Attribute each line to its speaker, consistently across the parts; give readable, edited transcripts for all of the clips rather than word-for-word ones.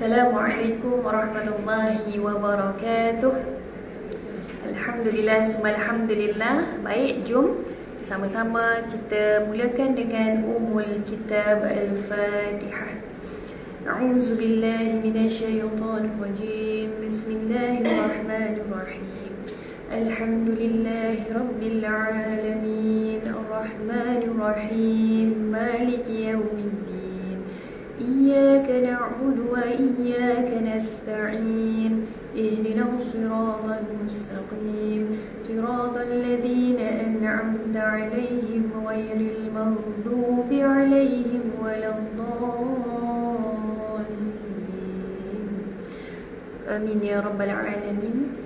Speaker 1: Assalamualaikum warahmatullahi wabarakatuh. Alhamdulillah, summa alhamdulillah. Baik, jom sama-sama kita mulakan dengan Ummul Kitab Al-Fatihah. A'udzu billahi minasyaitonir rajim. Bismillahirrahmanirrahim. Alhamdulillahi rabbil alamin. Arrahmanir rahim. Maliki yaumiddin. إياك نعبد وإياك نستعين اهدنا الصراط المستقيم صراط الذين أنعمت عليهم غير المغضوب عليهم ولا الضالين آمين يا رب العالمين.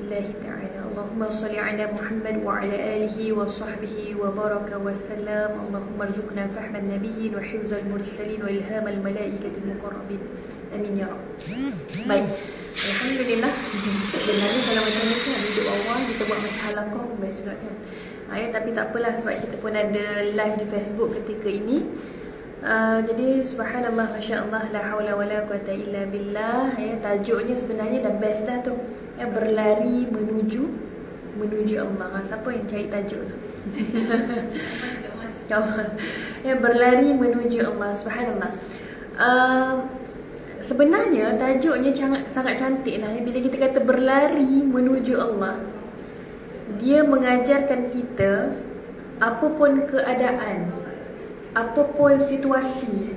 Speaker 1: الله تعالى اللهم صل على محمد وعلى آله وصحبه وبارك وسلم. اللهم ارزقنا فهم النبيين وحفظ المرسلين وإلهام الملائكة المقربين. آمين يا رب. Baik, alhamdulillah. Sebenarnya kalau macam ni kan duduk awal kita buat macam halaqah best juga kan. Tapi tak apalah sebab kita pun ada live di Facebook ketika ini. Jadi subhanallah, masya-Allah, la haula wala quwata illa billah. Tajuknya sebenarnya dah best dah tu. Berlari menuju Allah. Siapa yang cari tajuk tu? Berlari menuju Allah. Subhanallah. Sebenarnya tajuknya sangat cantik lah. Bila kita kata berlari menuju Allah, dia mengajarkan kita apapun keadaan, apapun situasi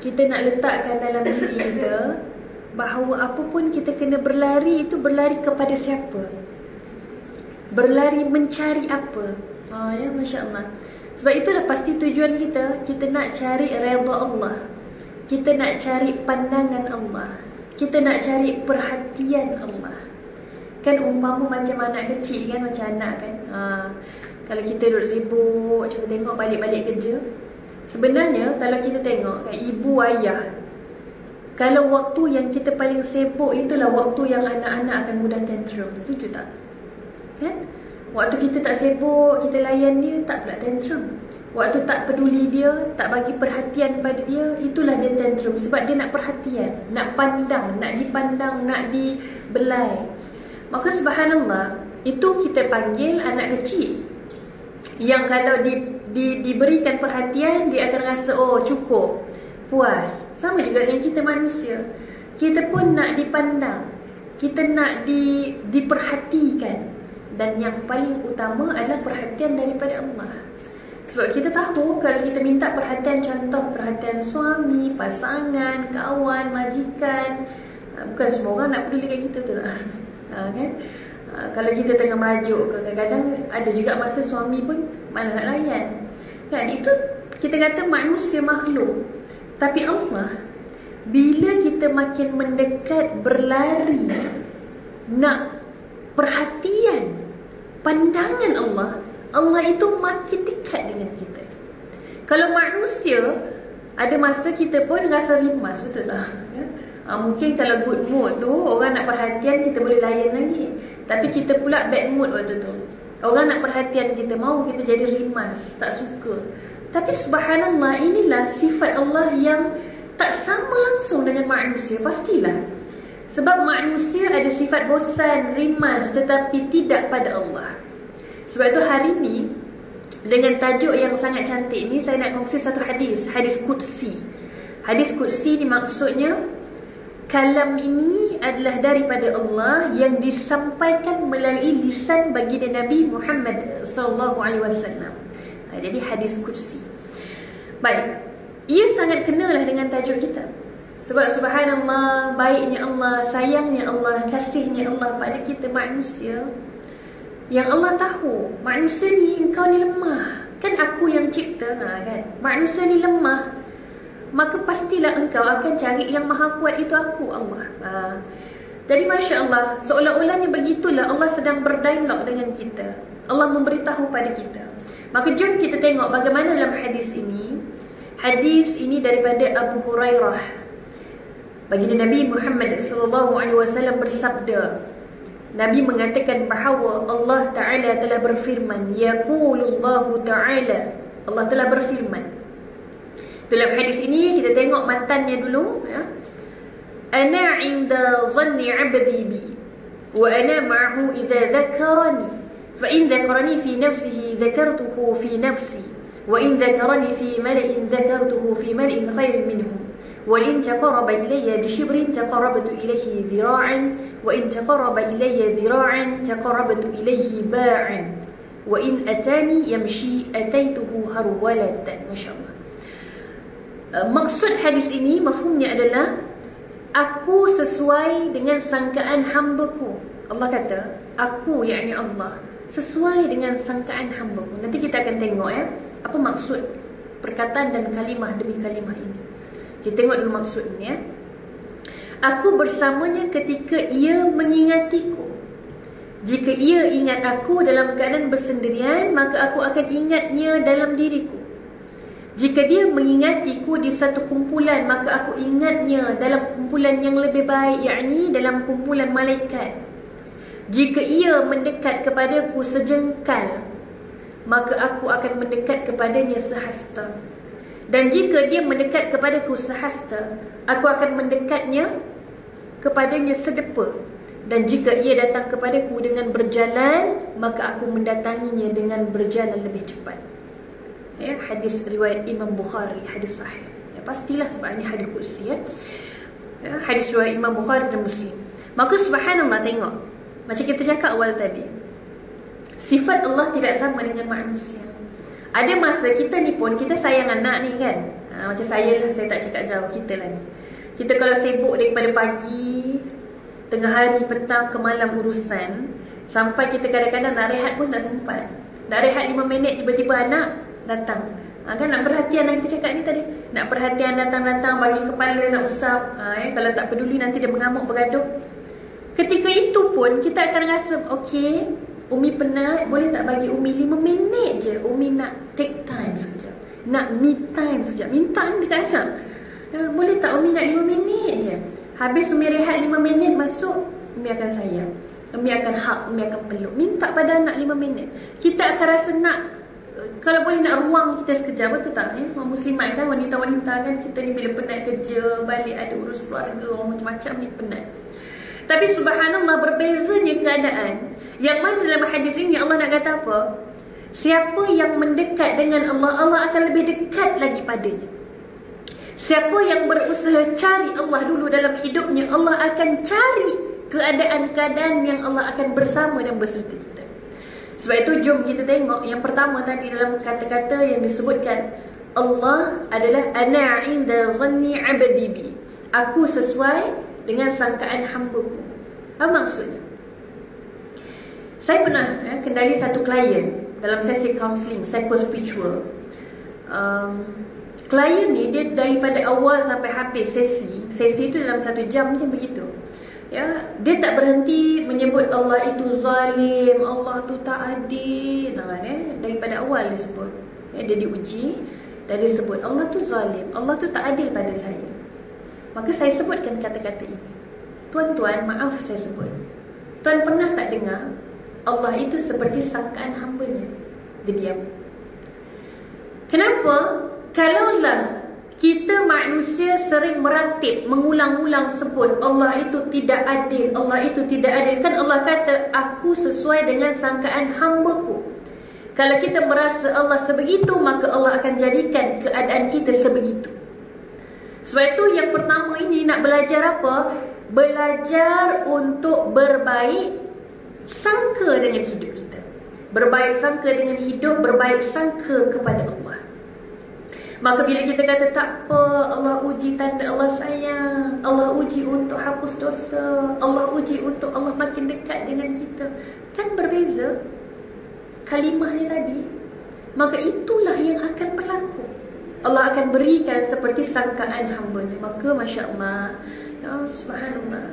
Speaker 1: kita nak letakkan dalam diri kita, bahawa apapun kita kena berlari, itu berlari kepada siapa? Berlari mencari apa? Ya, Masya Allah. Sebab itulah pasti tujuan kita. Kita nak cari redha Allah, kita nak cari pandangan Allah, kita nak cari perhatian Allah. Kan umpama macam anak kecil kan, macam anak kan, kalau kita duduk sibuk, cuba tengok balik-balik kerja. Sebenarnya kalau kita tengok kan, ibu ayah, kalau waktu yang kita paling sibuk, itulah waktu yang anak-anak akan mudah tantrum. Setuju tak? Kan? Waktu kita tak sibuk, kita layan dia, tak pula tantrum. Waktu tak peduli dia, tak bagi perhatian pada dia, itulah dia tantrum. Sebab dia nak perhatian, nak pandang, nak dipandang, nak dibelai. Maka subhanallah, itu kita panggil anak kecil, yang kalau diberikan perhatian, dia akan rasa, oh cukup, puas. Sama juga dengan kita manusia. Kita pun nak dipandang, kita nak diperhatikan. Dan yang paling utama adalah perhatian daripada Allah. Sebab kita tahu kalau kita minta perhatian, contoh perhatian suami, pasangan, kawan, majikan, bukan semua orang nak peduli kat kita, betul tak? Kan? Kalau kita tengah merajuk ke, kadang-kadang ada juga masa suami pun malah nak layan. Kan? Itu kita kata manusia makhluk. Tapi Allah, bila kita makin mendekat, berlari, nak perhatian, pandangan Allah, Allah itu makin dekat dengan kita. Kalau manusia, ada masa kita pun rasa rimas, betul tak? Mungkin kalau good mood tu, orang nak perhatian, kita boleh layan lagi. Tapi kita pula bad mood waktu tu, orang nak perhatian kita, mau kita jadi rimas, tak suka. Tapi subhanallah, inilah sifat Allah yang tak sama langsung dengan manusia. Pastilah. Sebab manusia ada sifat bosan, rimas, tetapi tidak pada Allah. Sebab itu hari ini, dengan tajuk yang sangat cantik ni, saya nak kongsi satu hadis. Hadis Qudsi. Hadis Qudsi ni maksudnya, kalam ini adalah daripada Allah yang disampaikan melalui lisan baginda Nabi Muhammad SAW. Jadi hadis Qudsi. Baik, ia sangat kenalah dengan tajuk kita. Sebab subhanallah, baiknya Allah, sayangnya Allah, kasihnya Allah pada kita manusia. Yang Allah tahu, manusia ni, engkau ni lemah. Kan aku yang cipta, kan? Manusia ni lemah, maka pastilah engkau akan cari yang maha kuat, itu aku, Allah. Jadi Masya Allah, seolah-olahnya begitulah Allah sedang berdialog dengan kita. Allah memberitahu pada kita. Maka jom kita tengok bagaimana dalam hadis ini. Hadis ini daripada Abu Hurairah. Baginda Nabi Muhammad SAW bersabda, Nabi mengatakan bahawa Allah Ta'ala telah berfirman, Yaqulullahu Ta'ala, Allah telah berfirman. Dalam hadis ini kita tengok matannya dulu, ya. Ana 'inda dhanni 'abdi bi wa ana ma'ahu idza dzakarani fa in dzakarani fi nafsihi dzakartuhu fi nafsi wa in dzakarani fi mala'in dzakartuhu fi mala'in khairin minhu wa in taqarraba ilayya bi shibrin taqarrabtu ilayhi dhira'an wa in taqarraba ilayya dhira'an taqarrabtu ilayhi ba'an wa in atani yamshi ataituhu harwalatan. Masya-Allah. Maksud hadis ini, mafhumnya adalah aku sesuai dengan sangkaan hamba-Ku. Allah kata, aku yakni Allah sesuai dengan sangkaan hamba-Ku. Nanti kita akan tengok apa maksud perkataan dan kalimah demi kalimah ini. Kita tengok dulu maksudnya. Aku bersamanya ketika ia mengingatiku. Jika ia ingat aku dalam keadaan bersendirian, maka aku akan ingatnya dalam diriku. Jika dia mengingatiku di satu kumpulan, maka aku ingatnya dalam kumpulan yang lebih baik, yakni dalam kumpulan malaikat. Jika ia mendekat kepadaku sejengkal, maka aku akan mendekat kepadanya sehasta. Dan jika dia mendekat kepadaku sehasta, aku akan mendekatnya kepadanya sedepa. Dan jika ia datang kepadaku dengan berjalan, maka aku mendatanginya dengan berjalan lebih cepat. Hadis riwayat Imam Bukhari, hadis sahih. Pastilah sebab ini hadis kursi. Hadis riwayat Imam Bukhari dan Muslim. Maka subhanallah, tengok, macam kita cakap awal tadi, sifat Allah tidak sama dengan manusia. Ada masa kita ni pun, kita sayang anak ni kan. Macam saya lah, saya tak cakap jauh, kita lah ni. Kita kalau sibuk daripada pagi, tengah hari, petang ke malam urusan, sampai kita kadang-kadang nak rehat pun tak sempat. Nak rehat 5 minit, tiba-tiba anak datang. Kan nak perhatian yang kita cakap ni tadi. Nak perhatian, datang-datang, bagi kepala, nak usap. Kalau tak peduli nanti dia mengamuk, bergaduh. Ketika itu pun kita akan rasa, okey, Umi penat, boleh tak bagi Umi 5 minit je. Umi nak take time sekejap, nak me time sekejap. Minta ni dekat anak, boleh tak Umi nak 5 minit je. Habis Umi rehat 5 minit, masuk, Umi akan sayang, Umi akan hug, Umi akan peluk. Minta pada anak 5 minit. Kita akan rasa nak, kalau boleh nak ruang kita sekejap, betul tak? Muslimat kan, wanita-wanita kan, kita ni bila penat kerja, balik ada urus keluarga, orang macam-macam ni penat. Tapi subhanallah, berbezanya keadaan. Yang mana dalam hadis ini Allah nak kata apa? Siapa yang mendekat dengan Allah, Allah akan lebih dekat lagi padanya. Siapa yang berusaha cari Allah dulu dalam hidupnya, Allah akan cari keadaan-keadaan yang Allah akan bersama dan berserta kita. Sebab itu jom kita tengok yang pertama tadi dalam kata-kata yang disebutkan, Allah adalah ana 'inda dhanni 'abdi bi. Aku sesuai dengan sangkaan hamba-Ku. Apa maksudnya? Saya pernah kendali satu klien dalam sesi counselling psycho-spiritual. Klien ni dia daripada awal sampai habis sesi itu dalam 1 jam macam begitu. Dia tak berhenti menyebut Allah itu zalim, Allah tu tak adil. Daripada awal dia sebut. Dia diuji dan dia sebut Allah tu zalim, Allah tu tak adil pada saya. Maka saya sebutkan kata-kata ini. Tuan-tuan, maaf saya sebut, tuan pernah tak dengar Allah itu seperti sangkaan hamba-Nya? Dia diam. Kenapa? Kalaulah kita manusia sering meratib, mengulang-ulang sebut Allah itu tidak adil, Allah itu tidak adil. Kan Allah kata, aku sesuai dengan sangkaan hamba-Ku. Kalau kita merasa Allah sebegitu, maka Allah akan jadikan keadaan kita sebegitu. Sebab itu yang pertama ini nak belajar apa? Belajar untuk berbaik sangka dengan hidup kita. Berbaik sangka dengan hidup, berbaik sangka kepada Allah. Maka bila kita kata tak apa, Allah uji tanda Allah sayang, Allah uji untuk hapus dosa, Allah uji untuk Allah makin dekat dengan kita, kan berbeza kalimah ni tadi. Maka itulah yang akan berlaku. Allah akan berikan seperti sangkaan hamba-Nya. Maka Masya Allah, subhanallah,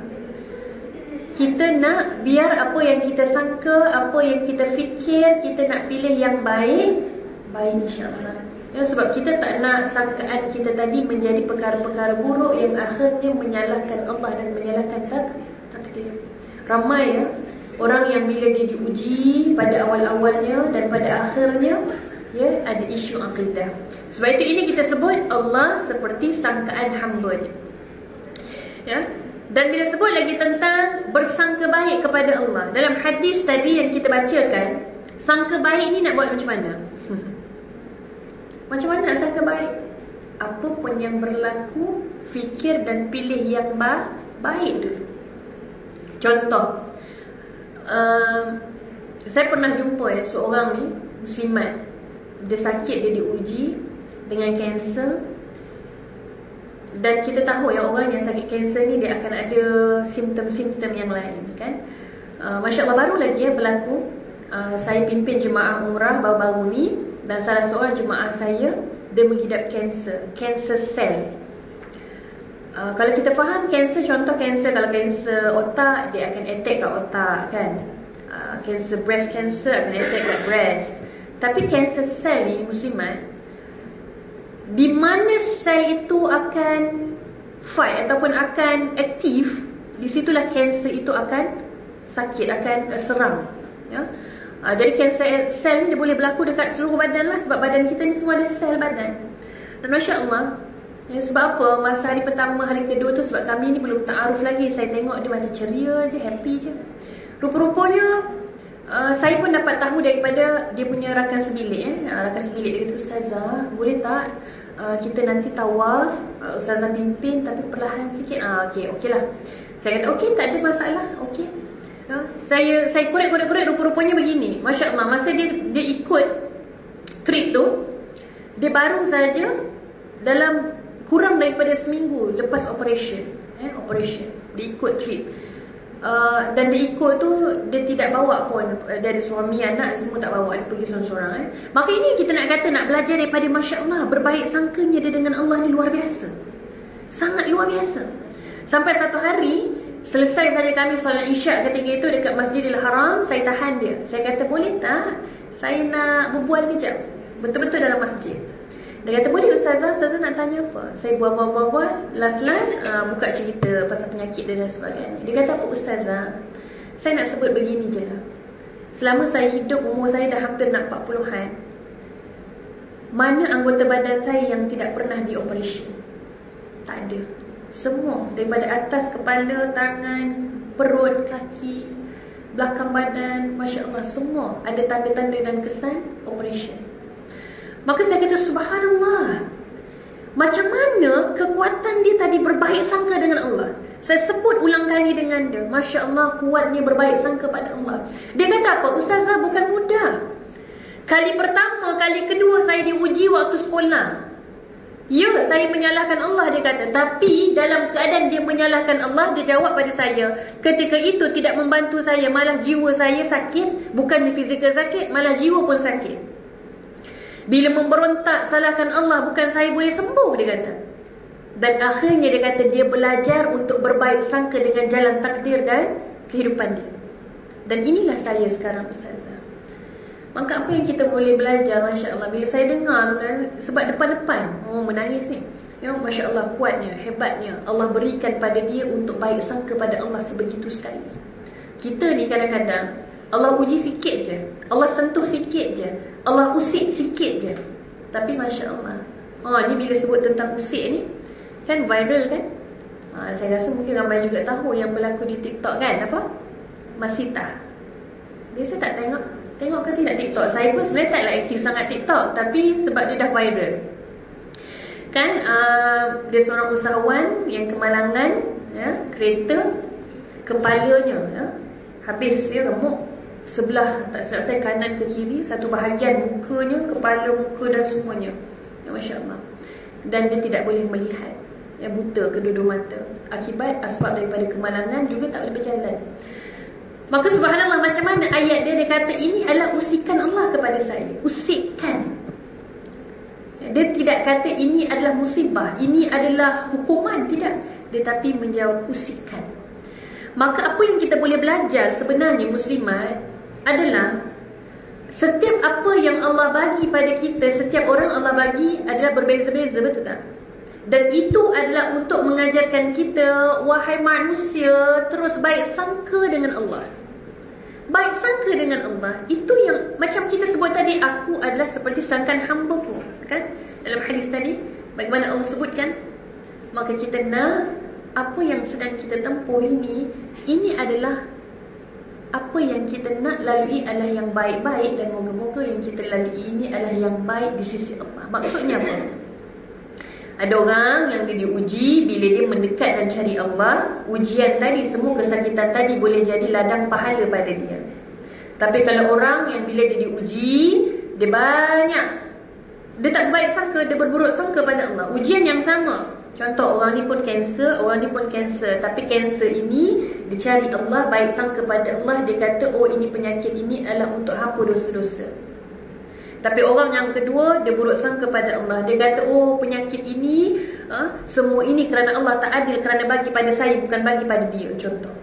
Speaker 1: kita nak biar apa yang kita sangka, apa yang kita fikir, kita nak pilih yang baik, baik insyaAllah. Sebab kita tak nak sangkaan kita tadi menjadi perkara-perkara buruk yang akhirnya menyalahkan Allah dan menyalahkan takdir. Ramai orang yang bila dia diuji pada awal-awalnya dan pada akhirnya ada isu akidah. Sebab itu ini kita sebut Allah seperti sangkaan hamba-Nya. Dan bila sebut lagi tentang bersangka baik kepada Allah, dalam hadis tadi yang kita bacakan, sangka baik ni nak buat macam mana? Macam mana nak sangka baik? Apa pun yang berlaku, fikir dan pilih yang baik dulu. Contoh, saya pernah jumpa seorang ni, muslimat. Dia sakit, dia diuji dengan kanser. Dan kita tahu orang yang sakit kanser ni dia akan ada simptom-simptom yang lain, kan? Masya Allah, baru lagi berlaku. Saya pimpin jemaah umrah baru-baru ni, dan salah seorang jemaah saya, dia menghidap kanser sel. Kalau kita faham kanser, contoh kanser, kalau kanser otak, dia akan attack kat otak, kan? Kanser breast cancer akan attack kat breast. Tapi kanser sel ni, muslimat, di mana sel itu akan fight ataupun akan aktif, di situlah kanser itu akan sakit, akan serang, ya. Jadi kanser sel ni dia boleh berlaku dekat seluruh badan lah, sebab badan kita ni semua ada sel badan. Dan Masya Allah, sebab apa? Masa hari pertama, hari kedua tu, sebab kami ni belum ta'aruf lagi, saya tengok dia macam ceria je, happy je. Rupa-rupanya saya pun dapat tahu daripada dia punya rakan sebilik. Rakan sebilik dia kata, "Ustazah, boleh tak kita nanti tawaf, Ustazah pimpin tapi perlahan sikit?" Okey lah. Saya kata okey, tak ada masalah, okey. Saya korek, rupa-rupanya begini. Masya Allah, masa dia ikut trip tu, dia baru saja dalam kurang daripada seminggu lepas operation, dia ikut trip. Dan dia ikut tu, dia tidak bawa pun, dia ada suami, anak, semua tak bawa, dia pergi seorang-seorang. Maka ini kita nak kata, nak belajar daripada Masya Allah, berbaik sangkanya dia dengan Allah ni luar biasa, sangat luar biasa. Sampai satu hari, selesai saja kami solat isyak ketika itu dekat Masjidil Haram, saya tahan dia. Saya kata, boleh tak saya nak berbual kejap, betul-betul dalam masjid. Dia kata, boleh Ustazah nak tanya apa? Saya bual-bual, last buka cerita pasal penyakit dia dan sebagainya. Dia kata, apa Ustazah, saya nak sebut begini je lah. Selama saya hidup, umur saya dah hampir nak 40-an, mana anggota badan saya yang tidak pernah dioperasi? Tak ada. Semua, daripada atas kepala, tangan, perut, kaki, belakang badan, Masya Allah, semua ada tanda-tanda dan kesan operation. Maka saya kata, subhanallah, macam mana kekuatan dia tadi berbaik sangka dengan Allah. Saya sebut ulang kali dengan dia, Masya Allah, kuatnya berbaik sangka pada Allah. Dia kata apa? Ustazah, bukan mudah. Kali pertama, kali kedua saya diuji waktu sekolah. Ya, saya menyalahkan Allah, dia kata. Tapi dalam keadaan dia menyalahkan Allah, dia jawab pada saya, ketika itu tidak membantu saya, malah jiwa saya sakit. Bukannya fizikal sakit, malah jiwa pun sakit. Bila memberontak salahkan Allah, bukan saya boleh sembuh, dia kata. Dan akhirnya dia kata dia belajar untuk berbaik sangka dengan jalan takdir dan kehidupan dia. Dan inilah saya sekarang, Ustazah. Maka apa yang kita boleh belajar, Masya Allah, bila saya dengar tu kan, sebab depan-depan menangis ni, ya, Masya Allah, kuatnya, hebatnya Allah berikan pada dia untuk baik sangka pada Allah sebegitu sekali. Kita ni kadang-kadang Allah uji sikit je, Allah sentuh sikit je, Allah usik sikit je. Tapi Masya Allah, ni bila sebut tentang usik ni, kan viral kan? Saya rasa mungkin ramai juga tahu yang berlaku di TikTok kan, apa? Masita. Biasa tak tengok ke tidak TikTok? Saya pun sebenarnya taklah aktif sangat TikTok, tapi sebab dia dah viral kan, dia seorang usahawan yang kemalangan, ya, kereta, kepalanya, ya, habis, ya, remuk sebelah, tak silap saya, kanan ke kiri, satu bahagian mukanya, kepala, muka dan semuanya, ya, Masya Allah. Dan dia tidak boleh melihat, ya, buta kedua-dua mata, akibat asbab daripada kemalangan, juga tak boleh berjalan. Maka subhanallah, macam mana ayat dia kata ini adalah usikan Allah kepada saya. Usikan. Dia tidak kata ini adalah musibah, ini adalah hukuman, tidak. Dia tapi menjawab usikan. Maka apa yang kita boleh belajar sebenarnya, muslimat, adalah setiap apa yang Allah bagi pada kita, setiap orang Allah bagi adalah berbeza-beza, betul tak? Dan itu adalah untuk mengajarkan kita, wahai manusia, terus baik sangka dengan Allah. Baik sangka dengan Allah, itu yang macam kita sebut tadi, aku adalah seperti sangkaan hamba-Ku, kan? Dalam hadis tadi, bagaimana Allah sebutkan, maka kita nak apa yang sedang kita tempuh ini adalah apa yang kita nak lalui adalah yang baik-baik, dan moga-moga yang kita lalui ini adalah yang baik di sisi Allah. Maksudnya apa? Ada orang yang dia diuji bila dia mendekat dan cari Allah. Ujian tadi, semua kesakitan tadi boleh jadi ladang pahala pada dia. Tapi kalau orang yang bila dia diuji, dia banyak, dia tak baik sangka, dia berburuk sangka pada Allah. Ujian yang sama. Contoh, orang ni pun kanser, orang ni pun kanser, tapi kanser ini dia cari Allah, baik sangka pada Allah. Dia kata, oh ini penyakit ini adalah untuk hapus dosa-dosa. Tapi orang yang kedua, dia buruk sangka pada Allah. Dia kata, oh penyakit ini, semua ini kerana Allah tak adil, kerana bagi pada saya, bukan bagi pada dia. Contoh.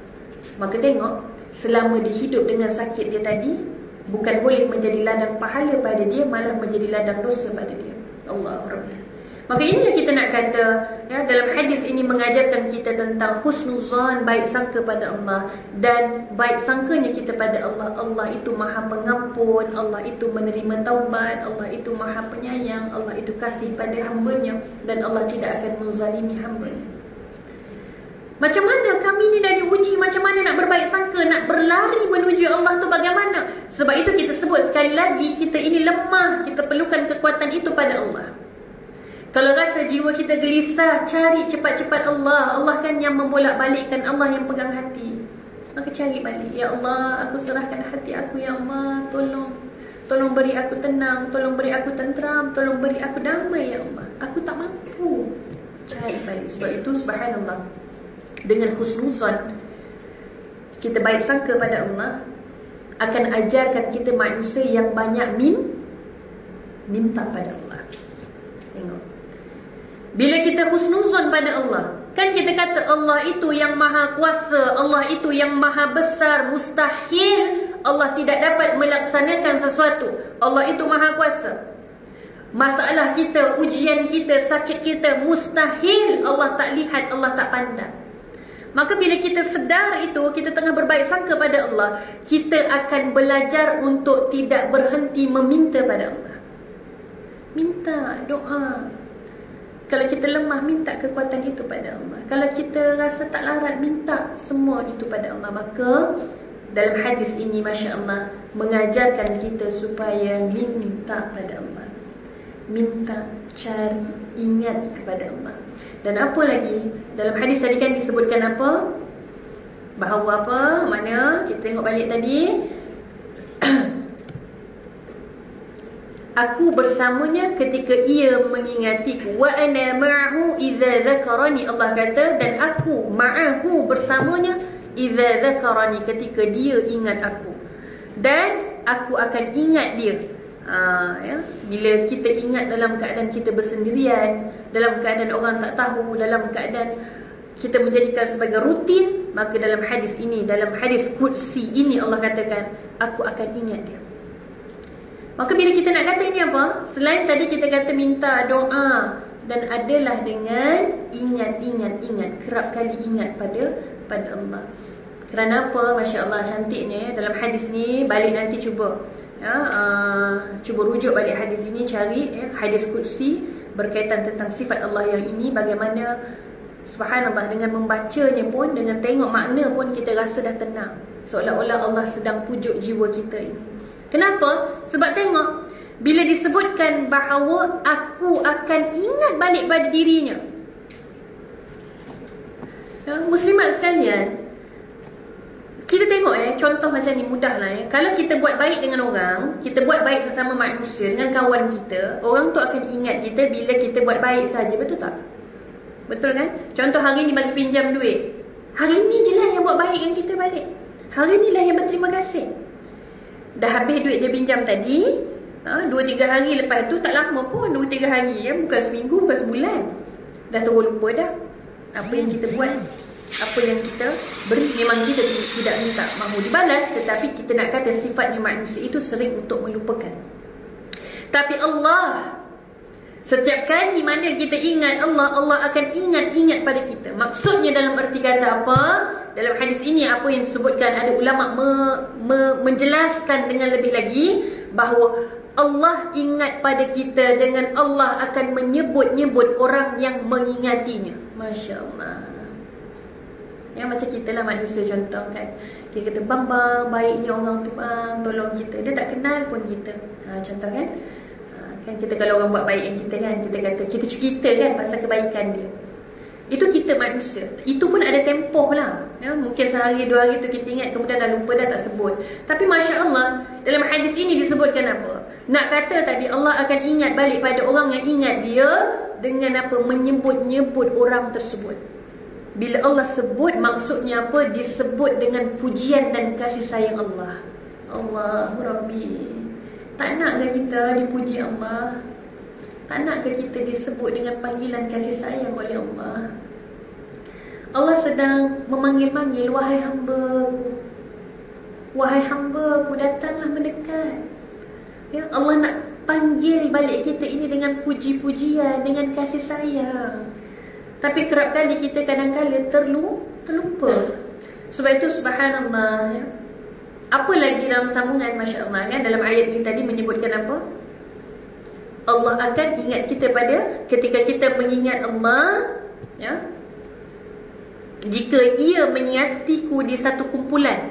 Speaker 1: Maka tengok, selama dia hidup dengan sakit dia tadi, bukan boleh menjadi ladang pahala pada dia, malah menjadi ladang dosa pada dia. Allahuakbar. Maka ini yang kita nak kata, ya, dalam hadis ini mengajarkan kita tentang husnuzan, baik sangka pada Allah. Dan baik sangkanya kita pada Allah, Allah itu maha pengampun, Allah itu menerima taubat, Allah itu maha penyayang, Allah itu kasih pada hambanya, dan Allah tidak akan menzalimi hambanya. Macam mana kami ni dah diuji, macam mana nak berbaik sangka, nak berlari menuju Allah tu bagaimana? Sebab itu kita sebut sekali lagi, kita ini lemah, kita perlukan kekuatan itu pada Allah. Kalau rasa jiwa kita gelisah, cari cepat-cepat Allah. Allah kan yang membolak-balikkan, Allah yang pegang hati. Maka cari balik. Ya Allah, aku serahkan hati aku. Ya Allah, tolong beri aku tenang, tolong beri aku tenteram, tolong beri aku damai. Ya Allah, aku tak mampu. Cari balik. Sebab itu subhanallah, dengan husnuzan, kita baik sangka pada Allah, akan ajarkan kita manusia yang banyak minta pada Allah. Tengok, bila kita husnuzan pada Allah, kan kita kata Allah itu yang maha kuasa, Allah itu yang maha besar, mustahil Allah tidak dapat melaksanakan sesuatu. Allah itu maha kuasa. Masalah kita, ujian kita, sakit kita, mustahil Allah tak lihat, Allah tak pandang. Maka bila kita sedar itu, kita tengah berbaik sangka pada Allah, kita akan belajar untuk tidak berhenti meminta pada Allah. Minta, doa. Kalau kita lemah, minta kekuatan itu pada Allah. Kalau kita rasa tak larat, minta semua itu pada Allah. Maka dalam hadis ini, Masya Allah, mengajarkan kita supaya minta pada Allah. Minta, cari, ingat kepada Allah. Dan apa lagi? Dalam hadis tadi kan disebutkan apa? Bahawa apa? Mana? Kita tengok balik tadi. Aku bersamanya ketika ia mengingatiku. Wa ana ma'ahu idza dzakarani. Allah kata, dan aku ma'ahu bersamanya idza dzakarani, ketika dia ingat aku. Dan aku akan ingat dia. Ya, bila kita ingat dalam keadaan kita bersendirian, dalam keadaan orang tak tahu, dalam keadaan kita menjadikan sebagai rutin, maka dalam hadis ini, dalam hadis qudsi ini, Allah katakan, aku akan ingat dia. Maka bila kita nak kata ini apa? Selain tadi kita kata minta, doa, dan adalah dengan ingat, kerap kali ingat pada Allah. Kerana apa? Masya Allah, cantiknya dalam hadis ni. Balik nanti cuba, cuba rujuk balik hadis ini, cari hadis qudsi berkaitan tentang sifat Allah yang ini. Bagaimana subhanallah, dengan membacanya pun, dengan tengok makna pun, kita rasa dah tenang, seolah-olah Allah sedang pujuk jiwa kita ini. Kenapa? Sebab tengok, bila disebutkan bahawa aku akan ingat balik pada dirinya. Muslimat sekalian, kita tengok contoh macam ni, mudah lah. Kalau kita buat baik dengan orang, kita buat baik sesama manusia, dengan kawan kita, orang tu akan ingat kita bila kita buat baik saja. Betul tak? Betul kan? Contoh hari ni bagi pinjam duit, hari ni je lah yang buat baik dengan kita balik. Hari ni lah yang berterima kasih. Dah habis duit dia pinjam tadi, 2-3 hari lepas tu, tak lama pun, 2-3 hari, bukan seminggu, bukan sebulan, dah terus lupa dah apa yang kita buat, apa yang kita beri. Memang kita tidak minta mahu dibalas, tetapi kita nak kata sifatnya manusia itu sering untuk melupakan. Tapi Allah, setiap kali mana kita ingat Allah, Allah akan ingat pada kita. Maksudnya dalam arti kata apa? Dalam hadis ini apa yang disebutkan, ada ulama menjelaskan dengan lebih lagi bahawa Allah ingat pada kita, dengan Allah akan menyebut-nyebut orang yang mengingatinya. Masya Allah. Ya, macam kita lah manusia contoh kan. Kita kata, bang, baiknya orang tu bang, tolong kita. Dia tak kenal pun kita. Contoh kan. Kan kita kalau orang buat baik dengan kita kan, kita kata, kita cerita kan pasal kebaikan dia. Itu kita manusia. Itu pun ada tempoh lah. Ya, mungkin sehari, 2 hari tu kita ingat, kemudian dah lupa, dah tak sebut. Tapi Masya Allah, dalam hadis ini disebutkan apa? Nak kata tadi Allah akan ingat balik pada orang yang ingat dia dengan apa? Menyebut-nyebut orang tersebut. Bila Allah sebut, maksudnya apa? Disebut dengan pujian dan kasih sayang Allah. Allahu Rabbi. Tak nak ke kita dipuji Allah? Tak nak ke kita disebut dengan panggilan kasih sayang oleh Allah? Allah sedang memanggil-manggil, wahai hamba-Ku. Wahai hamba-Ku, datanglah mendekat. Ya, Allah nak panggil balik kita ini dengan puji-pujian, dengan kasih sayang. Tapi kerap kali kita kadang-kadang terlupa. Sebab itu subhanallah, ya. Apa lagi dalam sambungan, Masya Allah kan? Dalam ayat ini tadi menyebutkan apa? Allah akan ingat kita pada ketika kita mengingat Allah, ya. Jika ia menyatiku di satu kumpulan.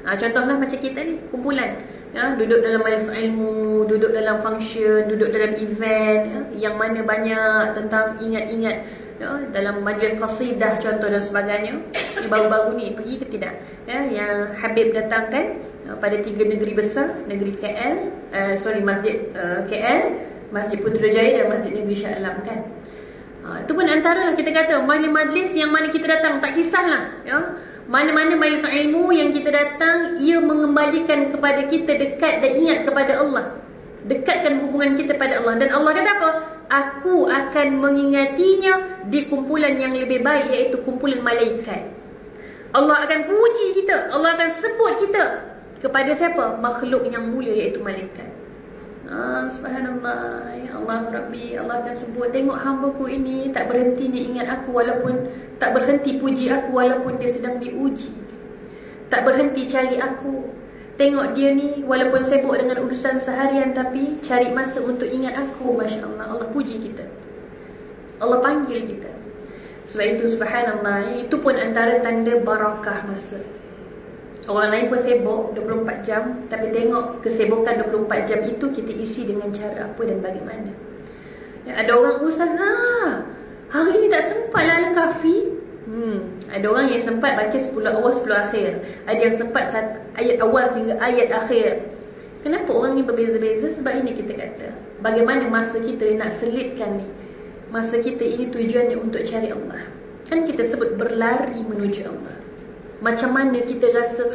Speaker 1: Contohlah macam kita ni, kumpulan. Ya, duduk dalam majlis ilmu, duduk dalam function, duduk dalam event, ya, yang mana banyak tentang ingat-ingat, ya, dalam majlis qasidah contoh dan sebagainya. Ini baru-baru ni pergi ke tidak? Ya, yang Habib datangkan pada 3 negeri besar, negeri KL, masjid KL, Masjid Putrajaya dan Masjid Negeri Shah Alam kan. Itu pun antara lah kita kata majlis-majlis yang mana kita datang, tak kisahlah, ya. Mana-mana majlis ilmu yang kita datang, ia mengembalikan kepada kita dekat dan ingat kepada Allah. Dekatkan hubungan kita pada Allah. Dan Allah kata apa? Aku akan mengingatinya di kumpulan yang lebih baik, iaitu kumpulan malaikat. Allah akan puji kita, Allah akan sebut kita kepada siapa? Makhluk yang mulia, iaitu malaikat. Subhanallah, ya Allah Rabbi. Allah akan sebut, tengok hamba-Ku ini tak berhenti dia ingat aku, walaupun tak berhenti puji aku walaupun dia sedang diuji. Tak berhenti cari aku. Tengok dia ni walaupun sibuk dengan urusan seharian, tapi cari masa untuk ingat aku. Masya Allah, Allah puji kita, Allah panggil kita. Sebab itu subhanallah, itu pun antara tanda barakah masa. Orang lain pun sibuk 24 jam, tapi tengok kesibukan 24 jam itu kita isi dengan cara apa dan bagaimana. Ya, ada orang, ustazah, hari ni tak sempat lah al-kahfi. Ada orang yang sempat baca 10 awal 10 akhir. Ada yang sempat ayat awal sehingga ayat akhir. Kenapa orang ni berbeza-beza? Sebab ini kita kata, bagaimana masa kita nak selitkan ni. Masa kita ini tujuannya untuk cari Allah. Kan kita sebut berlari menuju Allah. Macam mana kita rasa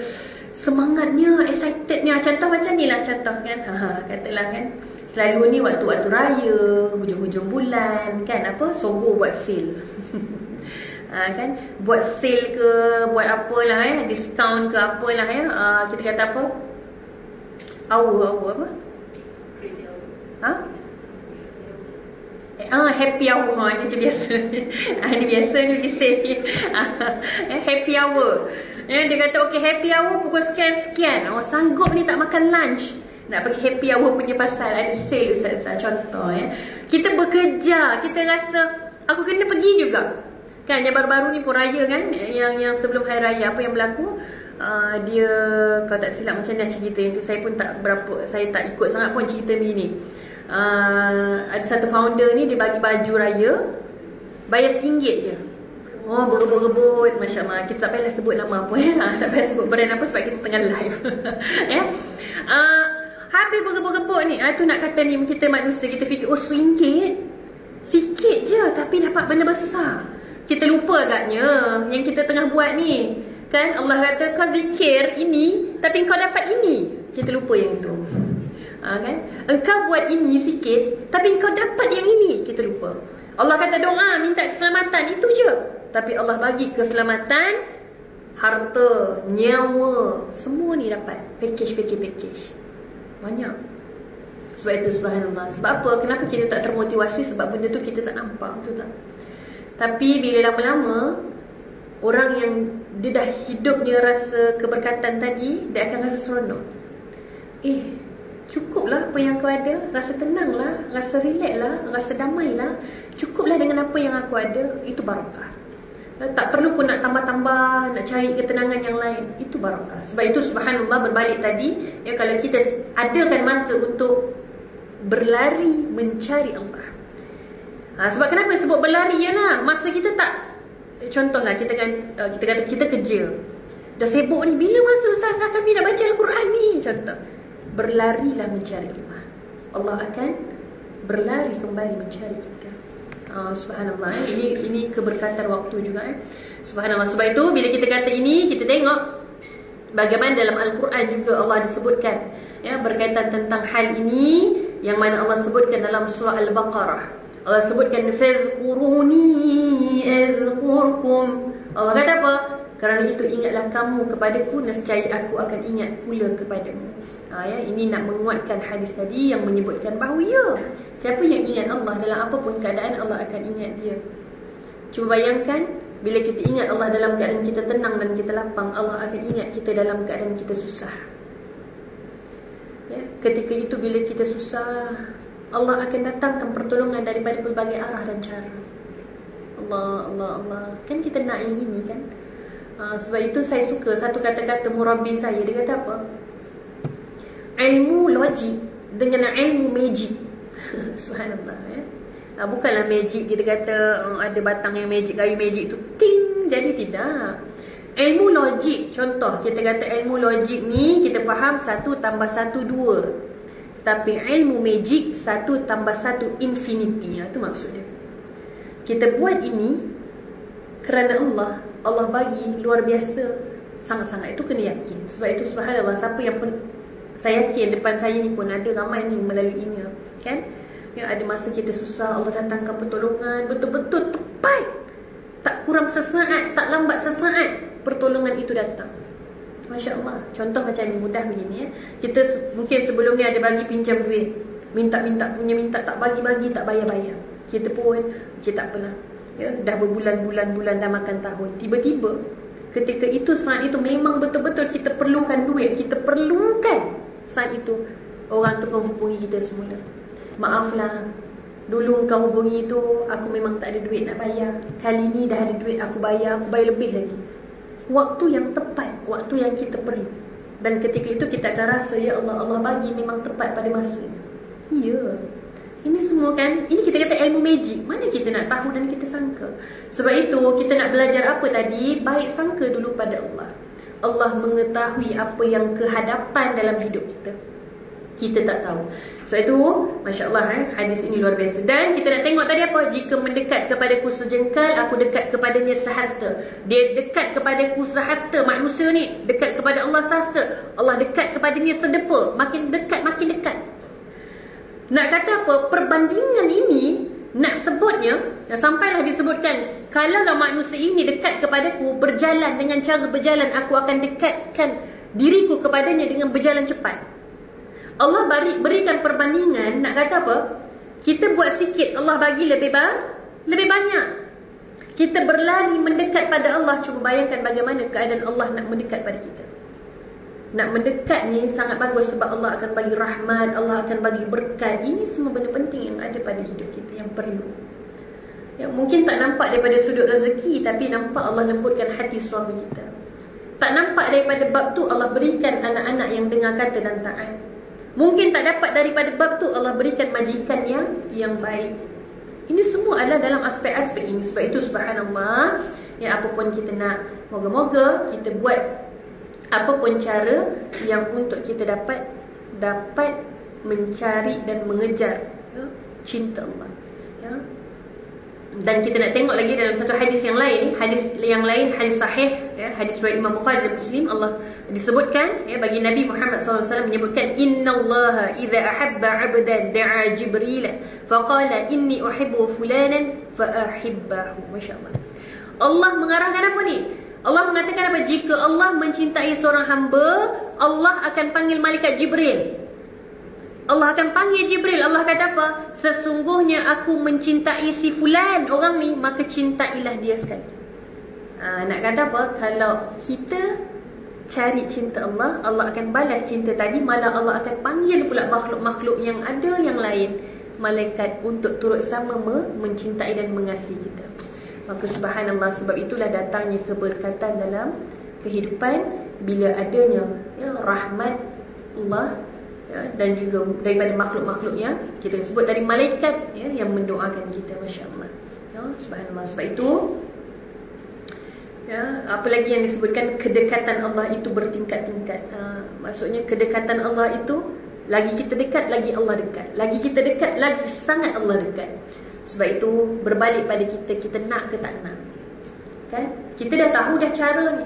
Speaker 1: semangatnya, excitednya. Contoh macam ni lah, contoh kan, katalah kan, selalu ni waktu-waktu raya, hujung-hujung bulan kan, apa, Sogo buat sale. Kan, buat sale ke, buat apalah ya, diskaun ke apalah ya. Kita kata apa, hour apa, happy hour. Ini macam biasa. Ini biasa ni bagi sale. Happy hour. Dia kata okey, happy hour pukul sekian-sekian. Sanggup ni tak makan lunch, nak pergi happy hour punya pasal ada sale, Ustazah. Contoh ya. Kita bekerja, kita rasa aku kena pergi juga. Kan yang baru-baru ni pun raya kan, yang sebelum hari raya apa yang berlaku? Dia, kalau tak silap macam mana cerita yang tu, saya pun tak berapa, saya tak ikut sangat pun cerita ni. Ada satu founder ni, dia bagi baju raya bayar RM1 je. Berebut-rebut, Masya Allah. Kita tak payahlah sebut nama apa ya. Tak payah sebut brand apa sebab kita tengah live. Ya. Habis berebut-rebut ni, tu nak kata ni kita manusia, kita fikir RM1 sikit je tapi dapat benda besar. Kita lupa agaknya yang kita tengah buat ni. Kan Allah kata kau zikir ini tapi kau dapat ini. Kita lupa yang tu. Kan? Engkau buat ini sikit tapi engkau dapat yang ini. Kita lupa. Allah kata doa minta keselamatan, itu je. Tapi Allah bagi keselamatan, harta, nyawa, semua ni dapat. Package. Banyak. Sebab itu subhanallah. Sebab apa? Kenapa kita tak termotivasi? Sebab benda tu kita tak nampak, betul tak? Tapi bila lama-lama orang yang dia dah hidupnya rasa keberkatan tadi, dia akan rasa seronok. Cukuplah apa yang kau ada. Rasa tenanglah, rasa relax lah, rasa damai lah. Cukuplah dengan apa yang aku ada. Itu barakah. Tak perlu pun nak tambah-tambah, nak cari ketenangan yang lain. Itu barakah. Sebab itu subhanallah, berbalik tadi, kalau kita adakan masa untuk berlari mencari Allah. Sebab kenapa sebut berlari ya lah? Masa kita tak, contohlah kita kata kita kerja, dah sibuk ni, bila masa Ustazah kami nak baca Al-Quran ni? Contoh, berlarilah mencari Allah. Allah akan berlari kembali mencari kita. Subhanallah, ini keberkatan waktu juga. Subhanallah. Sebab itu bila kita kata ini, kita tengok bagaimana dalam Al-Quran juga Allah disebutkan berkaitan tentang hal ini, yang mana Allah sebutkan dalam surah Al-Baqarah. Allah sebutkan fadhkuruni adhkurkum. Allah kata apa? Kerana itu ingatlah kamu kepadaku, nescaya aku akan ingat pula kepadamu. Ini nak menguatkan hadis tadi yang menyebutkan bahawa siapa yang ingat Allah dalam apapun keadaan, Allah akan ingat dia. Cuba bayangkan, bila kita ingat Allah dalam keadaan kita tenang dan kita lapang, Allah akan ingat kita dalam keadaan kita susah. Ketika itu bila kita susah, Allah akan datangkan pertolongan daripada pelbagai arah dan cara. Allah. Kan kita nak yang ini kan? Sebab itu saya suka satu kata-kata murabbi saya. Dia kata apa? Ilmu logik dengan ilmu magic. Subhanallah. Bukanlah magic kita kata ada batang yang magic, kayu magic tu ting, jadi tidak. Ilmu logik, contoh kita kata ilmu logik ni kita faham 1 tambah 1 2. Tapi ilmu magic 1 tambah 1 infinity. Itu maksudnya. Kita buat ini kerana Allah bagi luar biasa, sangat-sangat. Itu kena yakin. Sebab itu subhanallah, siapa yang pun, saya yakin depan saya ni pun ada ramai ni melaluinya kan. Ada masa kita susah, Allah datangkan pertolongan betul-betul tepat, tak kurang sesaat, tak lambat sesaat, pertolongan itu datang. Masya Allah. Contoh macam ni, mudah begini kita mungkin sebelum ni ada bagi pinjam duit, minta-minta punya minta, tak bagi-bagi, tak bayar-bayar. Kita pun kita tak apalah, dah berbulan-bulan dah makan tahun. Tiba-tiba ketika itu, saat itu memang betul-betul kita perlukan duit, kita perlukan saat itu, orang tu menghubungi kita semula. Maaflah, dulu kau hubungi itu, aku memang tak ada duit nak bayar. Kali ni dah ada duit, aku bayar lebih lagi. Waktu yang tepat, waktu yang kita perlu. Dan ketika itu kita akan rasa, ya Allah bagi memang tepat pada masa. Ya. Ini semua kan, ini kita kata ilmu magic. Mana kita nak tahu dan kita sangka. Sebab itu kita nak belajar apa tadi? Baik sangka dulu pada Allah. Allah mengetahui apa yang kehadapan dalam hidup kita. Kita tak tahu. Sebab itu, Masya Allah, hadis ini luar biasa. Dan kita nak tengok tadi apa? Jika mendekat kepadaku sejengkal, aku dekat kepadanya sehasta. Dia dekat kepadaku sehasta. Manusia ni dekat kepada Allah sehasta. Allah dekat kepadanya sedepa. Makin dekat, makin dekat. Nak kata apa? Perbandingan ini, nak sebutnya, sampailah disebutkan, kalaulah manusia ini dekat kepadaku, berjalan dengan cara berjalan, aku akan dekatkan diriku kepadanya dengan berjalan cepat. Allah berikan perbandingan. Nak kata apa? Kita buat sikit, Allah bagi lebih banyak. Kita berlari mendekat pada Allah. Cuba bayangkan bagaimana keadaan Allah nak mendekat pada kita. Nak mendekat ni sangat bagus, sebab Allah akan bagi rahmat, Allah akan bagi berkat. Ini semua benda penting yang ada pada hidup kita, yang perlu. Mungkin tak nampak daripada sudut rezeki, tapi nampak Allah lembutkan hati suami kita. Tak nampak daripada bab tu, Allah berikan anak-anak yang dengar kata dan taat. Mungkin tak dapat daripada bab tu, Allah berikan majikan yang baik. Ini semua adalah dalam aspek-aspek ini. Sebab itu subhanallah, apapun kita nak, moga-moga kita buat apapun cara yang untuk kita dapat mencari dan mengejar cinta Allah. Dan kita nak tengok lagi dalam satu hadis yang lain, hadis sahih, hadis riwayat Imam Bukhari dan Muslim. Allah disebutkan, bagi Nabi Muhammad SAW menyebutkan, innallaha idza ahabba 'abdan da'a Jibril faqala inni uhibbu fulanan fa ahibbahu. Masya-Allah. Allah mengarahkan apa ni? Allah mengatakan apa? Jika Allah mencintai seorang hamba, Allah akan panggil malaikat Jibril. Allah akan panggil Jibril. Allah kata apa? Sesungguhnya aku mencintai si fulan, orang ni, maka cintailah dia sekali. Nak kata apa? Kalau kita cari cinta Allah, Allah akan balas cinta tadi. Malah Allah akan panggil pula makhluk-makhluk yang ada yang lain, malaikat, untuk turut sama mencintai dan mengasihi kita. Maka subhanallah, sebab itulah datangnya keberkatan dalam kehidupan bila adanya rahmat Allah dan juga daripada makhluk-makhluk yang kita sebut tadi, malaikat yang mendoakan kita, masya-Allah. Subhanallah. Sebab itu apa lagi yang disebutkan, kedekatan Allah itu bertingkat-tingkat. Maksudnya kedekatan Allah itu, lagi kita dekat, lagi Allah dekat. Lagi kita dekat, lagi sangat Allah dekat. Sebab itu berbalik pada kita, kita nak ke tak nak. Kan? Kita dah tahu dah cara ni.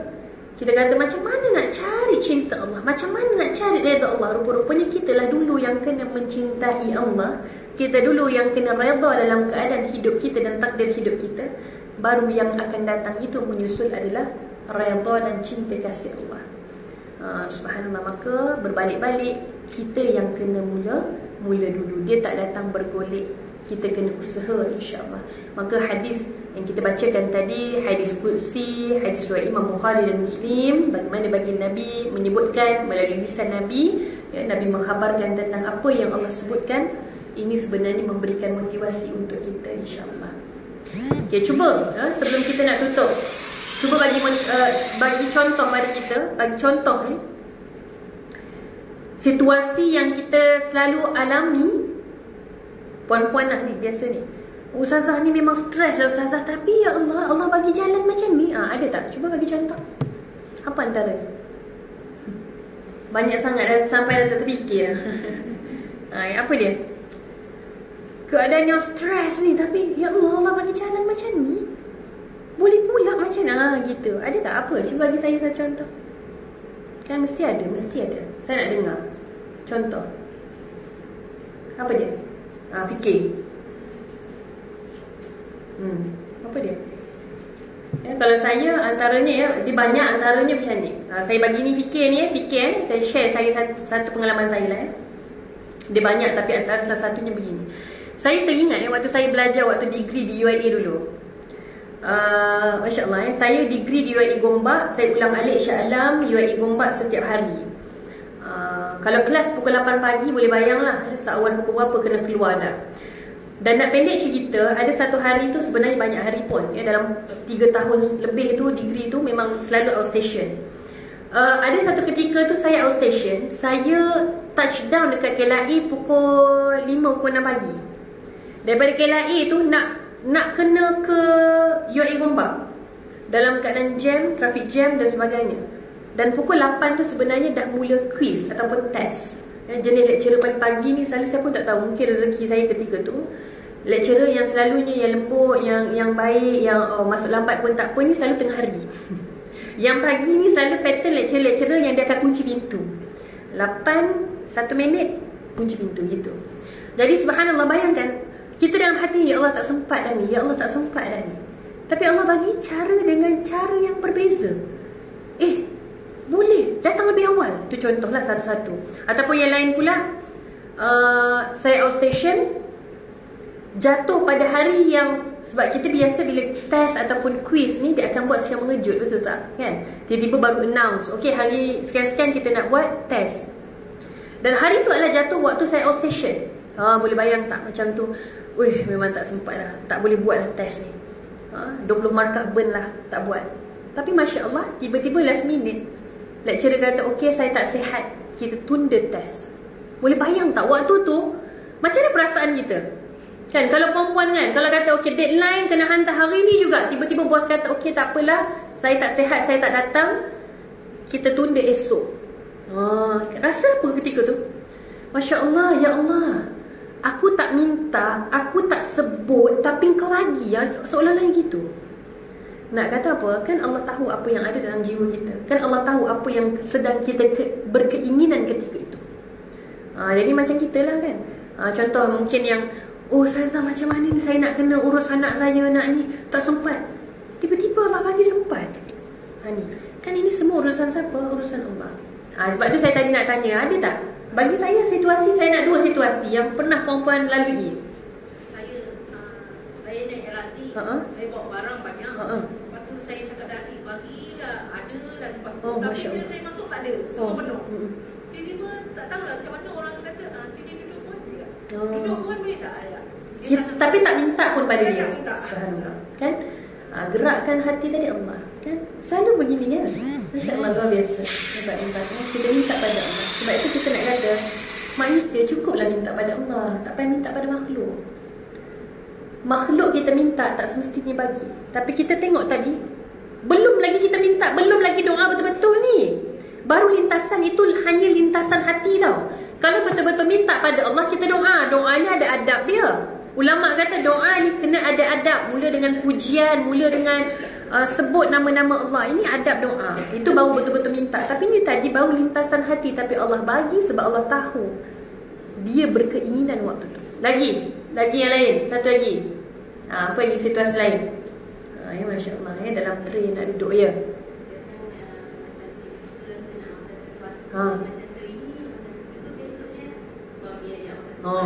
Speaker 1: Kita kata macam mana nak cari cinta Allah, macam mana nak cari redha Allah. Rupa-rupanya kita lah dulu yang kena mencintai Allah. Kita dulu yang kena redha dalam keadaan hidup kita dan takdir hidup kita. Baru yang akan datang itu menyusul adalah redha dan cinta kasih Allah. Subhanallah. Maka berbalik-balik, kita yang kena mula dulu. Dia tak datang bergolek, kita kena usaha, insya-Allah. Maka hadis yang kita bacakan tadi, hadis qudsi, hadis riwayat Imam Bukhari dan Muslim, bagaimana baginda Nabi menyebutkan melalui lisan Nabi, Nabi mengkhabarkan tentang apa yang Allah sebutkan. Ini sebenarnya memberikan motivasi untuk kita, insya-Allah. Okay, cuba sebelum kita nak tutup, cuba bagi contoh pada kita, bagi contoh ni situasi yang kita selalu alami. Puan-puan nak ni, biasa ni, ustazah ni memang stres lah ustazah, tapi ya Allah, Allah bagi jalan macam ni. Ada tak? Cuba bagi contoh. Apa antara? Banyak sangat dah, sampai dah tak terfikir. Apa dia? Keadaan yang stres ni, tapi ya Allah, Allah bagi jalan macam ni, boleh pula macam ni. Gitu. Ada tak? Apa? Cuba bagi saya satu contoh. Kan mesti ada, mesti ada. Saya nak dengar contoh. Apa dia? Fikir. Apa dia? Kalau saya antaranya dia banyak, antaranya macam ni. Saya bagi ni fikir ni, saya share satu pengalaman saya lah. Dia banyak, tapi antara salah satunya begini. Saya teringat waktu saya belajar waktu degree di UIA dulu. Masya-Allah, saya degree di UIA Gombak, saya ulang alik Shah Alam UIA Gombak setiap hari. Kalau kelas pukul 8 pagi, boleh bayanglah seawal pukul berapa kena keluar dah. Dan nak pendek cerita, ada satu hari tu sebenarnya banyak hari pun dalam 3 tahun lebih tu degree tu memang selalu outstation. Ada satu ketika tu saya outstation, saya touchdown dekat KLIA pukul 5, pukul 6 pagi. Daripada KLIA tu nak kena ke UIA Gombak dalam keadaan jam, traffic jam dan sebagainya. Dan pukul 8 tu sebenarnya dah mula quiz ataupun test. Jenis lecturer pagi-pagi ni selalu saya pun tak tahu, mungkin rezeki saya ketika tu. Lecturer yang selalunya yang lembut, yang baik, yang masuk lambat pun tak apa, ni selalu tengah hari. Yang pagi ni selalu pattern lecturer yang dia akan kunci pintu 8, 1 minit kunci pintu gitu. Jadi subhanallah, bayangkan kita dalam hati, ya Allah tak sempat dah ni, ya Allah tak sempat dah ni. Tapi Allah bagi cara dengan cara yang berbeza. Boleh datang lebih awal. Tu contohlah satu-satu. Ataupun yang lain pula, saya outstation jatuh pada hari yang, sebab kita biasa bila test ataupun quiz ni dia akan buat secara mengejut, betul tak? Kan? Tiba-tiba baru announce, okay, hari sekian-sekian kita nak buat test. Dan hari tu adalah jatuh waktu saya outstation. Boleh bayang tak macam tu? Memang tak sempat lah, tak boleh buat lah test ni. 20 markah burn lah, tak buat. Tapi Masya Allah, tiba-tiba last minute lecturer kata, okay, saya tak sihat, kita tunda test. Boleh bayang tak waktu tu macam mana perasaan kita? Kan, kalau perempuan kan, kalau kata okay, deadline kena hantar hari ni juga, tiba-tiba bos kata okay, tak apalah, saya tak sihat, saya tak datang, kita tunda esok. Rasa apa ketika tu? Masya Allah, ya Allah, aku tak minta, aku tak sebut, tapi kau bagi, seolah-olah gitu. Nak kata apa? Kan Allah tahu apa yang ada dalam jiwa kita. Kan Allah tahu apa yang sedang kita berkeinginan ketika itu. Jadi macam kita lah kan. Contoh mungkin yang, Ustazah macam mana ni, saya nak kena urus anak saya, nak ni, tak sempat. Tiba-tiba Allah bagi sempat. Ni. Kan ini semua urusan siapa? Urusan Allah. Sebab tu saya tadi nak tanya, ada tak? Bagi saya situasi, saya nak 2 situasi yang pernah perempuan lalui.
Speaker 2: Saya naik LRT, saya bawa barang banyak. Lepas tu saya cakap dah hati, bagilah, ada lah tempat. Tapi bila saya masuk tak ada, semua penuh. Tiba-tiba tak tahulah macam mana orang tu kata, sini duduk pun dia. Duduk pun boleh tak?
Speaker 1: Tapi tak minta pun pada dia.
Speaker 2: Tak minta.
Speaker 1: Kan? Gerakkan hati tadi Allah, kan? Selalu begini kan? Masya Allah, luar biasa. Hebat. Kita minta pada Allah. Sebab itu kita nak kata manusia cukuplah minta pada Allah, tak payah minta pada makhluk. Makhluk kita minta tak semestinya bagi. Tapi kita tengok tadi, belum lagi kita minta, belum lagi doa betul-betul ni. Baru lintasan itu hanya lintasan hati tau. Kalau betul-betul minta pada Allah, kita doa. Doa ni ada adab dia. Ulama kata doa ni kena ada adab. Mula dengan pujian, mula dengan sebut nama-nama Allah. Ini adab doa. Itu baru betul-betul minta. Tapi ni tadi baru lintasan hati. Tapi Allah bagi sebab Allah tahu dia berkeinginan waktu tu. Lagi yang lain. Satu lagi. Apa lagi situasi lain? Ya, Masya Allah, ya, dalam train nak duduk, ya.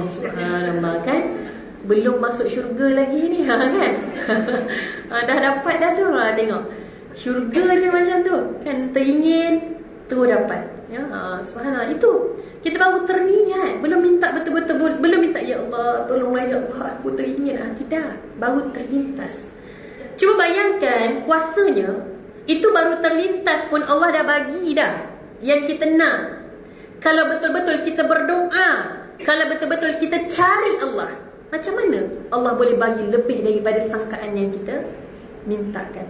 Speaker 1: Subhanallah, kan? Belum masuk syurga lagi ni, kan? Dah dapat dah tu lah, tengok. Syurga je macam tu, kan? Teringin, terus dapat, ya. Subhanallah, itu kita baru teringat. Belum minta betul-betul, belum minta, ya Allah, tolonglah ya Allah, aku teringin. Tidak, baru terlintas. Cuba bayangkan kuasanya, itu baru terlintas pun Allah dah bagi dah yang kita nak. Kalau betul-betul kita berdoa, kalau betul-betul kita cari Allah, macam mana Allah boleh bagi lebih daripada sangkaan yang kita mintakan.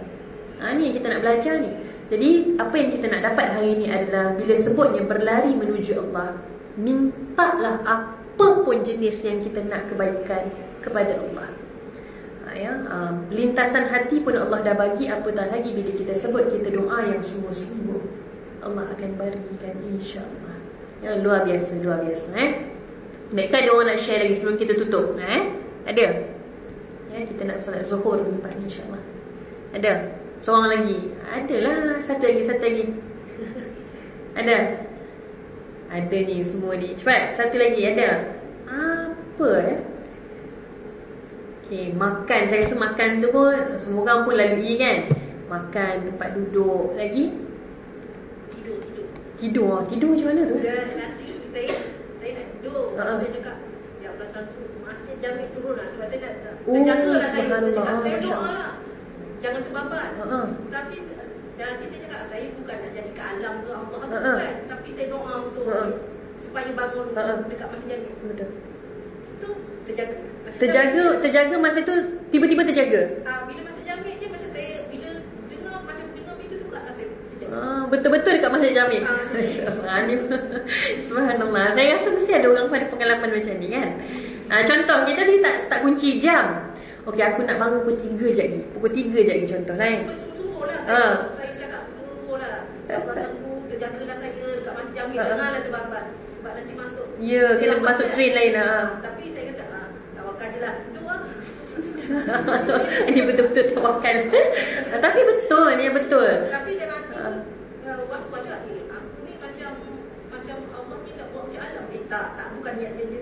Speaker 1: Ni yang kita nak belajar ni. Jadi apa yang kita nak dapat hari ini adalah bila sebutnya berlari menuju Allah, mintalah apa pun jenis yang kita nak kebaikan kepada Allah. Lintasan hati pun Allah dah bagi, apatah lagi bila kita sebut, kita doa yang sungguh-sungguh, Allah akan berikan, insya-Allah. Ya, luar biasa. Baik, ada orang nak share lagi sebelum kita tutup? Ada? Ya, kita nak solat zuhur lepas ni, insya-Allah. Ada? Seorang lagi? Adalah, satu lagi. Ada ni semua ni. Cepat, satu lagi. Ada? Apa Okay, makan. Saya rasa makan tu pun semua orang pun lalui, kan? Makan, tempat duduk. Lagi? Tidur macam mana tu?
Speaker 2: Nanti saya nak tidur. Saya cakap, ya Allah, masjid Jami turun lah. Sebab saya nak terjagalah saya. Saya cakap, saya doa lah, jangan terbabas. Tapi nanti saya cakap, saya bukan nak jadi ke alam ke Allah kan? Tapi saya doa untuk supaya bangun dekat masjid Jami. Betul. Itu terjaga masa tu, tiba-tiba terjaga. Bila masa Jami je macam saya, bila dengar pintu tu kat saya terjaga.
Speaker 1: Betul-betul dekat masjid Jami. Subhanallah. Saya rasa mesti ada orang pada pengalaman macam ni, kan? Contoh, kita ni tak kunci jam. Okey, aku nak bangun pukul 3 je lagi. Pukul 3 je lagi contoh lain.
Speaker 2: Suruh lah. Saya cakap suruh lah. Abang tunggu, terjagalah saya dekat masjid Jami. Janganlah terbabas. Sebab nanti masuk.
Speaker 1: Ya, kena masuk train lain lah.
Speaker 2: Tapi saya kata, tawakal je lah. Tidur lah.
Speaker 1: Ini betul-betul tawakal. Tapi betul, ni betul.
Speaker 2: Tapi dia nanti was-was juga, aku ni macam Allah ni nak buat macam alam. Tak, bukan niat saya je.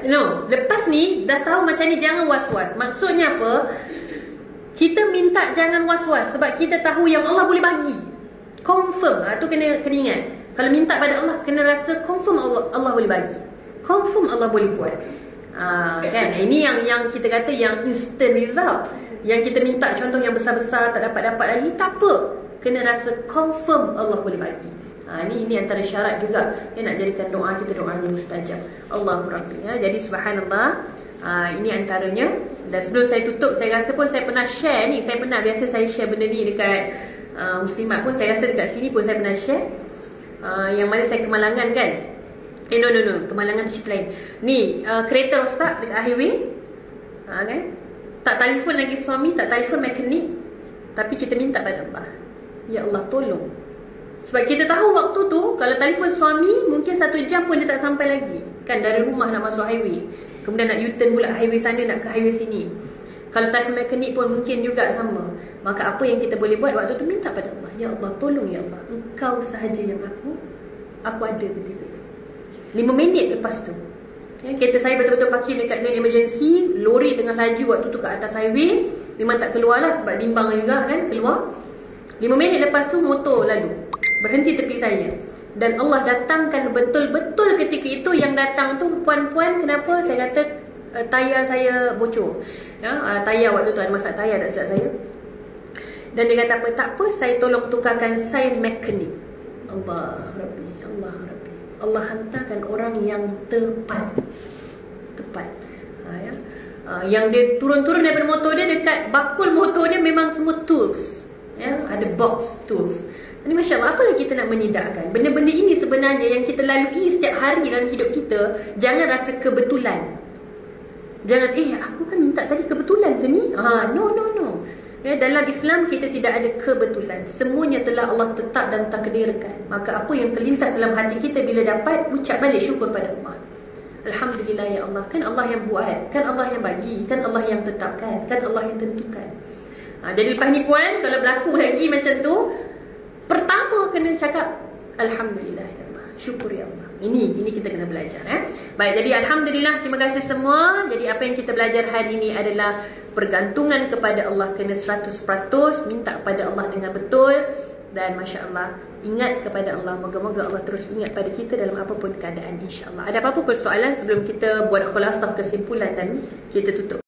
Speaker 1: No, lepas ni dah tahu macam ni, jangan was-was. Maksudnya apa? Kita minta jangan was-was sebab kita tahu yang Allah boleh bagi. Confirm. Tu kena ingat. Kalau minta pada Allah, kena rasa confirm Allah boleh bagi. Confirm Allah boleh buat. Kan? Ini yang kita kata yang instant result. Yang kita minta contoh yang besar-besar tak dapat lagi, tak apa. Kena rasa confirm Allah boleh bagi. Ini antara syarat juga yang nak jadikan doa kita doa yang mustajab. Allahu Rabbi. Jadi subhanallah, ini antaranya. Dan sebelum saya tutup, saya rasa pun saya pernah share ni. Biasa saya share benda ni dekat Muslimat pun. Saya rasa dekat sini pun saya pernah share. Yang mana saya kemalangan, kan? No, kemalangan tu cerita lain. Ni kereta rosak dekat highway, kan? Tak telefon lagi suami, tak telefon mekanik, tapi kita minta pada Allah, ya Allah tolong. Sebab kita tahu waktu tu kalau telefon suami mungkin 1 jam pun dia tak sampai lagi, kan? Dari rumah nak masuk highway, kemudian nak U-turn pula highway sana nak ke highway sini. Kalau telefon mekanik pun mungkin juga sama. Maka apa yang kita boleh buat waktu tu, minta pada Allah, ya Allah tolong, ya Allah, Engkau sahaja yang aku ada ketika 5 minit lepas tu, kereta saya betul-betul parking dekat lane emergency. Lori tengah laju waktu tu kat atas highway. Memang tak keluar lah sebab bimbang juga, kan? Keluar 5 minit lepas tu motor lalu berhenti tepi saya. Dan Allah datangkan betul-betul ketika itu. Yang datang tu puan-puan, kenapa? Saya kata tayar saya bocor, Tayar waktu tu ada masak tayar tak silap saya. Dan dia kata apa? Tak apa, saya tolong tukarkan, saya mekanik. Allah Rabbi, Allah Rabbi. Allah hantarkan orang yang tepat. Ya. Yang dia turun-turun daripada motor dia, dekat bakul motor dia memang semua tools, ya, ada box tools. Ini Masya Allah, apalah kita nak menidakkan. Benda-benda ini sebenarnya yang kita lalui setiap hari dalam hidup kita. Jangan rasa kebetulan. Jangan, aku kan minta tadi kebetulan ke ni? No. Ya, dalam Islam kita tidak ada kebetulan. Semuanya telah Allah tetap dan takdirkan. Maka apa yang terlintas dalam hati kita bila dapat, ucap balik syukur pada Allah. Alhamdulillah ya Allah. Kan Allah yang buat, kan Allah yang bagi, kan Allah yang tetapkan, kan Allah yang tentukan. Jadi lepas ni puan, kalau berlaku lagi macam tu, pertama kena cakap Alhamdulillah ya Allah, syukur ya Allah. Ini kita kena belajar. Baik, jadi Alhamdulillah, terima kasih semua. Jadi apa yang kita belajar hari ini adalah pergantungan kepada Allah kena 100%, minta kepada Allah dengan betul. Dan Masya Allah, ingat kepada Allah. Moga-moga Allah terus ingat pada kita dalam apapun keadaan, insya Allah. Ada apa-apa persoalan sebelum kita buat khulasah kesimpulan dan kita tutup?